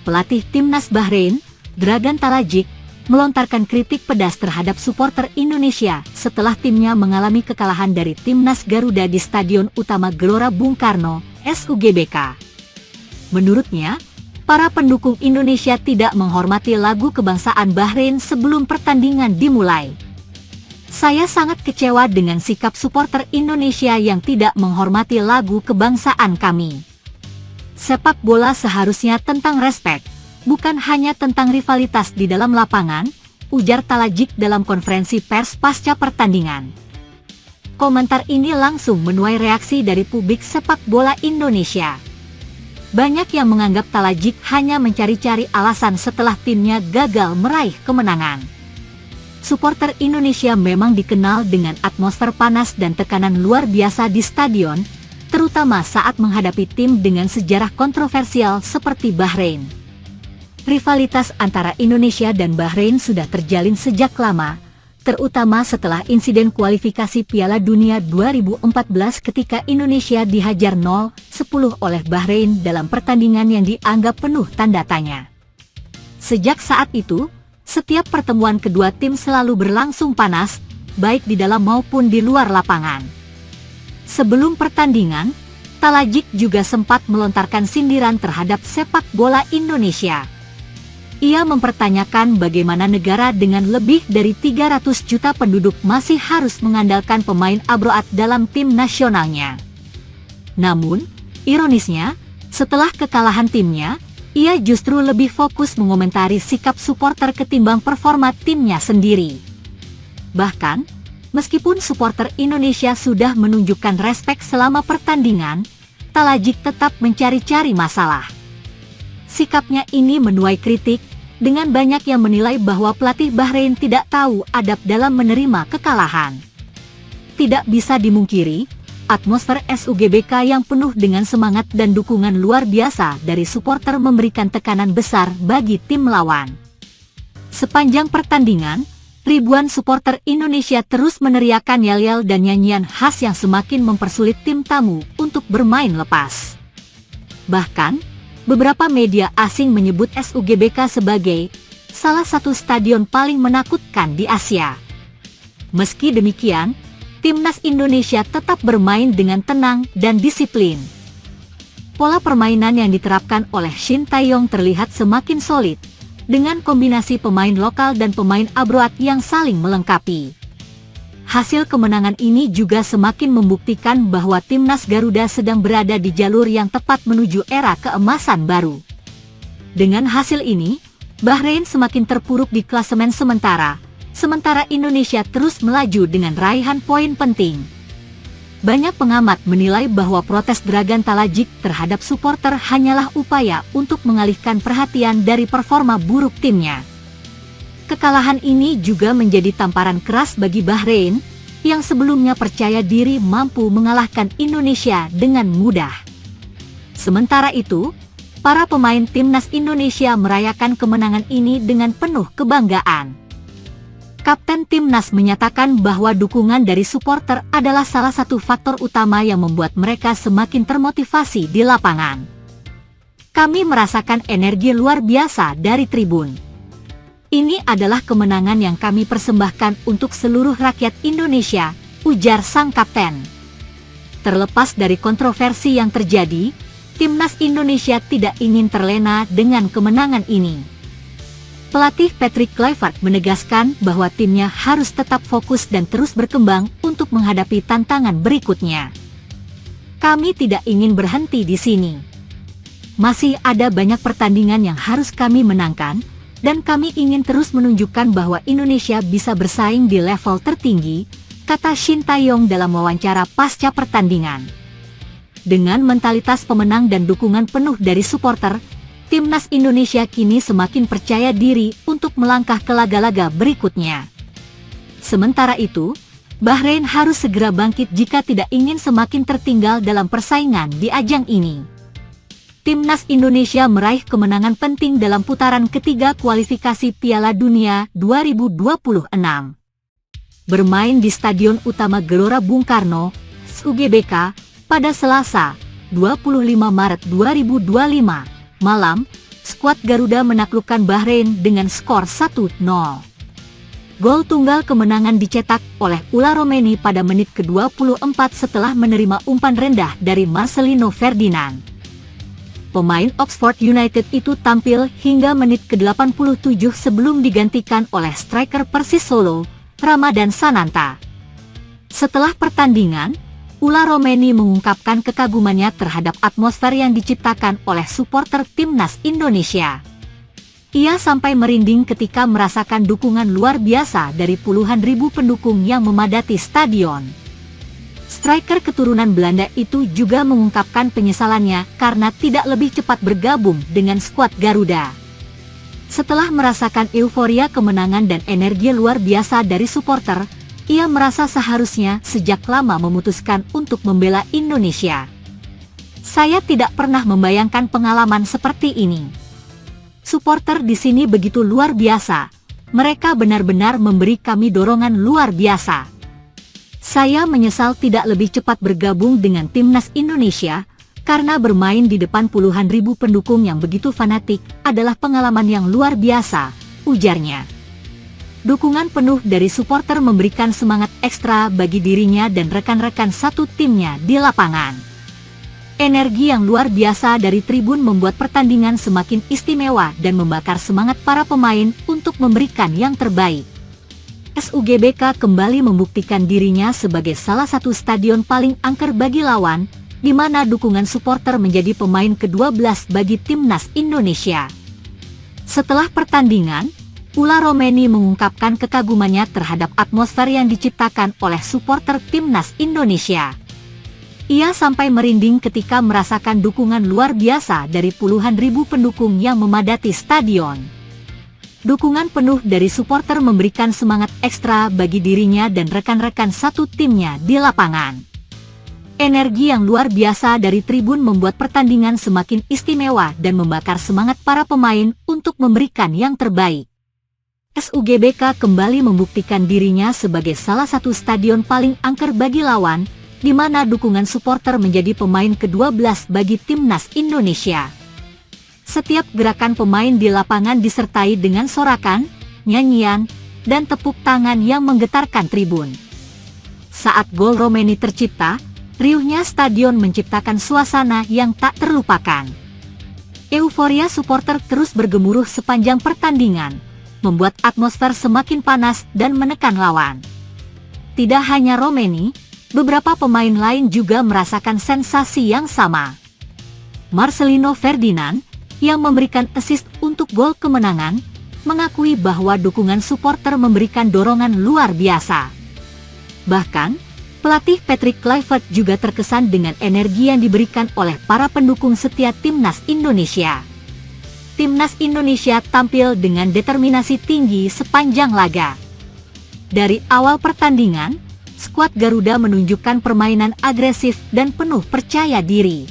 Pelatih timnas Bahrain, Dragan Talajic, melontarkan kritik pedas terhadap supporter Indonesia setelah timnya mengalami kekalahan dari timnas Garuda di Stadion Utama Gelora Bung Karno, SUGBK. Menurutnya, para pendukung Indonesia tidak menghormati lagu kebangsaan Bahrain sebelum pertandingan dimulai. Saya sangat kecewa dengan sikap supporter Indonesia yang tidak menghormati lagu kebangsaan kami. Sepak bola seharusnya tentang respek, bukan hanya tentang rivalitas di dalam lapangan, ujar Talajic dalam konferensi pers pasca pertandingan. Komentar ini langsung menuai reaksi dari publik sepak bola Indonesia. Banyak yang menganggap Talajic hanya mencari-cari alasan setelah timnya gagal meraih kemenangan. Supporter Indonesia memang dikenal dengan atmosfer panas dan tekanan luar biasa di stadion, terutama saat menghadapi tim dengan sejarah kontroversial seperti Bahrain. Rivalitas antara Indonesia dan Bahrain sudah terjalin sejak lama, terutama setelah insiden kualifikasi Piala Dunia 2014 ketika Indonesia dihajar 0-10 oleh Bahrain dalam pertandingan yang dianggap penuh tanda tanya. Sejak saat itu, setiap pertemuan kedua tim selalu berlangsung panas, baik di dalam maupun di luar lapangan. Sebelum pertandingan, Talajic juga sempat melontarkan sindiran terhadap sepak bola Indonesia. Ia mempertanyakan bagaimana negara dengan lebih dari 300 juta penduduk masih harus mengandalkan pemain abroad dalam tim nasionalnya. Namun, ironisnya, setelah kekalahan timnya, ia justru lebih fokus mengomentari sikap supporter ketimbang performa timnya sendiri. Bahkan, meskipun supporter Indonesia sudah menunjukkan respek selama pertandingan, Talajic tetap mencari-cari masalah. Sikapnya ini menuai kritik, dengan banyak yang menilai bahwa pelatih Bahrain tidak tahu adab dalam menerima kekalahan. Tidak bisa dimungkiri, atmosfer SUGBK yang penuh dengan semangat dan dukungan luar biasa dari supporter memberikan tekanan besar bagi tim lawan. Sepanjang pertandingan, ribuan supporter Indonesia terus meneriakkan yel-yel dan nyanyian khas yang semakin mempersulit tim tamu untuk bermain lepas. Bahkan, beberapa media asing menyebut SUGBK sebagai salah satu stadion paling menakutkan di Asia. Meski demikian, timnas Indonesia tetap bermain dengan tenang dan disiplin. Pola permainan yang diterapkan oleh Shin Tae-yong terlihat semakin solid, dengan kombinasi pemain lokal dan pemain abroad yang saling melengkapi. Hasil kemenangan ini juga semakin membuktikan bahwa timnas Garuda sedang berada di jalur yang tepat menuju era keemasan baru. Dengan hasil ini, Bahrain semakin terpuruk di klasemen sementara Indonesia terus melaju dengan raihan poin penting. Banyak pengamat menilai bahwa protes Dragan Talajic terhadap supporter hanyalah upaya untuk mengalihkan perhatian dari performa buruk timnya. Kekalahan ini juga menjadi tamparan keras bagi Bahrain, yang sebelumnya percaya diri mampu mengalahkan Indonesia dengan mudah. Sementara itu, para pemain timnas Indonesia merayakan kemenangan ini dengan penuh kebanggaan. Kapten timnas menyatakan bahwa dukungan dari supporter adalah salah satu faktor utama yang membuat mereka semakin termotivasi di lapangan. Kami merasakan energi luar biasa dari tribun. Ini adalah kemenangan yang kami persembahkan untuk seluruh rakyat Indonesia, ujar sang kapten. Terlepas dari kontroversi yang terjadi, timnas Indonesia tidak ingin terlena dengan kemenangan ini. Pelatih Patrick Kluivert menegaskan bahwa timnya harus tetap fokus dan terus berkembang untuk menghadapi tantangan berikutnya. Kami tidak ingin berhenti di sini. Masih ada banyak pertandingan yang harus kami menangkan, dan kami ingin terus menunjukkan bahwa Indonesia bisa bersaing di level tertinggi, kata Shin Tae-yong dalam wawancara pasca pertandingan. Dengan mentalitas pemenang dan dukungan penuh dari supporter, timnas Indonesia kini semakin percaya diri untuk melangkah ke laga-laga berikutnya. Sementara itu, Bahrain harus segera bangkit jika tidak ingin semakin tertinggal dalam persaingan di ajang ini. Timnas Indonesia meraih kemenangan penting dalam putaran ketiga kualifikasi Piala Dunia 2026. Bermain di Stadion Utama Gelora Bung Karno, SUGBK, pada Selasa, 25 Maret 2025. Malam, skuad Garuda menaklukkan Bahrain dengan skor 1-0. Gol tunggal kemenangan dicetak oleh Ula Romeni pada menit ke-24 setelah menerima umpan rendah dari Marcelino Ferdinand. Pemain Oxford United itu tampil hingga menit ke-87 sebelum digantikan oleh striker Persis Solo, Ramadan Sananta. Setelah pertandingan, Ula Romeni mengungkapkan kekagumannya terhadap atmosfer yang diciptakan oleh supporter timnas Indonesia. Ia sampai merinding ketika merasakan dukungan luar biasa dari puluhan ribu pendukung yang memadati stadion. Striker keturunan Belanda itu juga mengungkapkan penyesalannya karena tidak lebih cepat bergabung dengan skuad Garuda. Setelah merasakan euforia kemenangan dan energi luar biasa dari supporter, ia merasa seharusnya sejak lama memutuskan untuk membela Indonesia. Saya tidak pernah membayangkan pengalaman seperti ini. Supporter di sini begitu luar biasa. Mereka benar-benar memberi kami dorongan luar biasa. Saya menyesal tidak lebih cepat bergabung dengan timnas Indonesia, karena bermain di depan puluhan ribu pendukung yang begitu fanatik adalah pengalaman yang luar biasa, ujarnya. Dukungan penuh dari supporter memberikan semangat ekstra bagi dirinya dan rekan-rekan satu timnya di lapangan. Energi yang luar biasa dari tribun membuat pertandingan semakin istimewa dan membakar semangat para pemain untuk memberikan yang terbaik. SUGBK kembali membuktikan dirinya sebagai salah satu stadion paling angker bagi lawan, di mana dukungan supporter menjadi pemain ke-12 bagi timnas Indonesia. Setelah pertandingan, Ula Romeni mengungkapkan kekagumannya terhadap atmosfer yang diciptakan oleh supporter timnas Indonesia. Ia sampai merinding ketika merasakan dukungan luar biasa dari puluhan ribu pendukung yang memadati stadion. Dukungan penuh dari supporter memberikan semangat ekstra bagi dirinya dan rekan-rekan satu timnya di lapangan. Energi yang luar biasa dari tribun membuat pertandingan semakin istimewa dan membakar semangat para pemain untuk memberikan yang terbaik. SUGBK kembali membuktikan dirinya sebagai salah satu stadion paling angker bagi lawan, di mana dukungan supporter menjadi pemain ke-12 bagi timnas Indonesia. Setiap gerakan pemain di lapangan disertai dengan sorakan, nyanyian, dan tepuk tangan yang menggetarkan tribun. Saat gol Romeni tercipta, riuhnya stadion menciptakan suasana yang tak terlupakan. Euforia supporter terus bergemuruh sepanjang pertandingan, membuat atmosfer semakin panas dan menekan lawan. Tidak hanya Romeni, beberapa pemain lain juga merasakan sensasi yang sama. Marcelino Ferdinand, yang memberikan assist untuk gol kemenangan, mengakui bahwa dukungan supporter memberikan dorongan luar biasa. Bahkan, pelatih Patrick Kluivert juga terkesan dengan energi yang diberikan oleh para pendukung setia timnas Indonesia. Timnas Indonesia tampil dengan determinasi tinggi sepanjang laga. Dari awal pertandingan, skuad Garuda menunjukkan permainan agresif dan penuh percaya diri.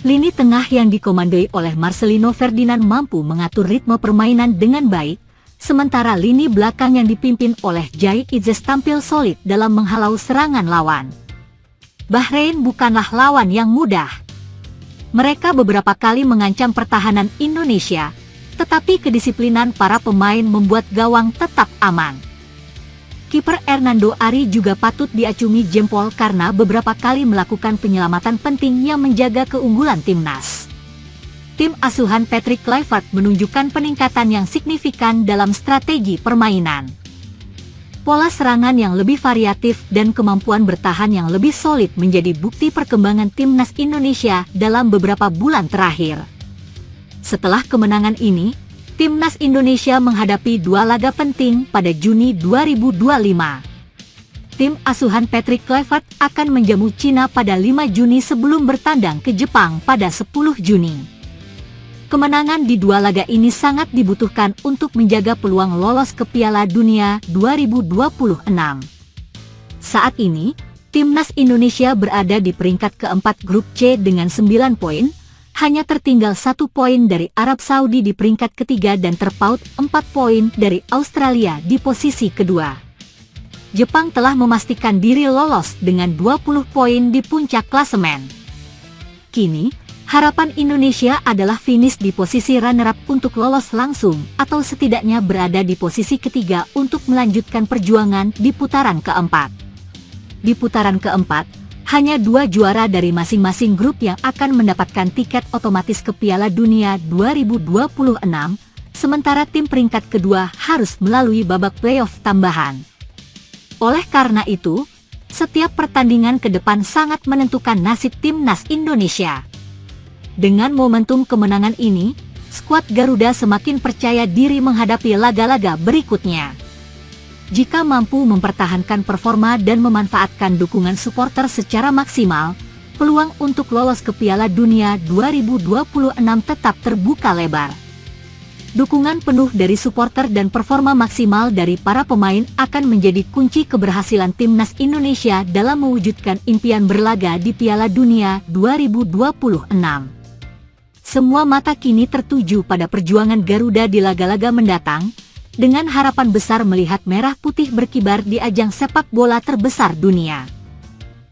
Lini tengah yang dikomandoi oleh Marcelino Ferdinand mampu mengatur ritme permainan dengan baik, sementara lini belakang yang dipimpin oleh Jai Izzes tampil solid dalam menghalau serangan lawan. Bahrain bukanlah lawan yang mudah. Mereka beberapa kali mengancam pertahanan Indonesia, tetapi kedisiplinan para pemain membuat gawang tetap aman. Kiper Hernando Ari juga patut diacungi jempol karena beberapa kali melakukan penyelamatan penting yang menjaga keunggulan timnas. Tim asuhan Patrick Kluivert menunjukkan peningkatan yang signifikan dalam strategi permainan. Pola serangan yang lebih variatif dan kemampuan bertahan yang lebih solid menjadi bukti perkembangan timnas Indonesia dalam beberapa bulan terakhir. Setelah kemenangan ini, timnas Indonesia menghadapi dua laga penting pada Juni 2025. Tim asuhan Patrick Kluivert akan menjamu Cina pada 5 Juni sebelum bertandang ke Jepang pada 10 Juni. Kemenangan di dua laga ini sangat dibutuhkan untuk menjaga peluang lolos ke Piala Dunia 2026. Saat ini, timnas Indonesia berada di peringkat keempat grup C dengan 9 poin, hanya tertinggal 1 poin dari Arab Saudi di peringkat ketiga dan terpaut 4 poin dari Australia di posisi kedua. Jepang telah memastikan diri lolos dengan 20 poin di puncak klasemen. Kini, Harapan Indonesia adalah finish di posisi runner-up untuk lolos langsung, atau setidaknya berada di posisi ketiga untuk melanjutkan perjuangan di putaran keempat. Di putaran keempat, hanya 2 juara dari masing-masing grup yang akan mendapatkan tiket otomatis ke Piala Dunia 2026, sementara tim peringkat kedua harus melalui babak playoff tambahan. Oleh karena itu, setiap pertandingan ke depan sangat menentukan nasib timnas Indonesia. Dengan momentum kemenangan ini, skuad Garuda semakin percaya diri menghadapi laga-laga berikutnya. Jika mampu mempertahankan performa dan memanfaatkan dukungan supporter secara maksimal, peluang untuk lolos ke Piala Dunia 2026 tetap terbuka lebar. Dukungan penuh dari supporter dan performa maksimal dari para pemain akan menjadi kunci keberhasilan timnas Indonesia dalam mewujudkan impian berlaga di Piala Dunia 2026. Semua mata kini tertuju pada perjuangan Garuda di laga-laga mendatang, dengan harapan besar melihat merah putih berkibar di ajang sepak bola terbesar dunia.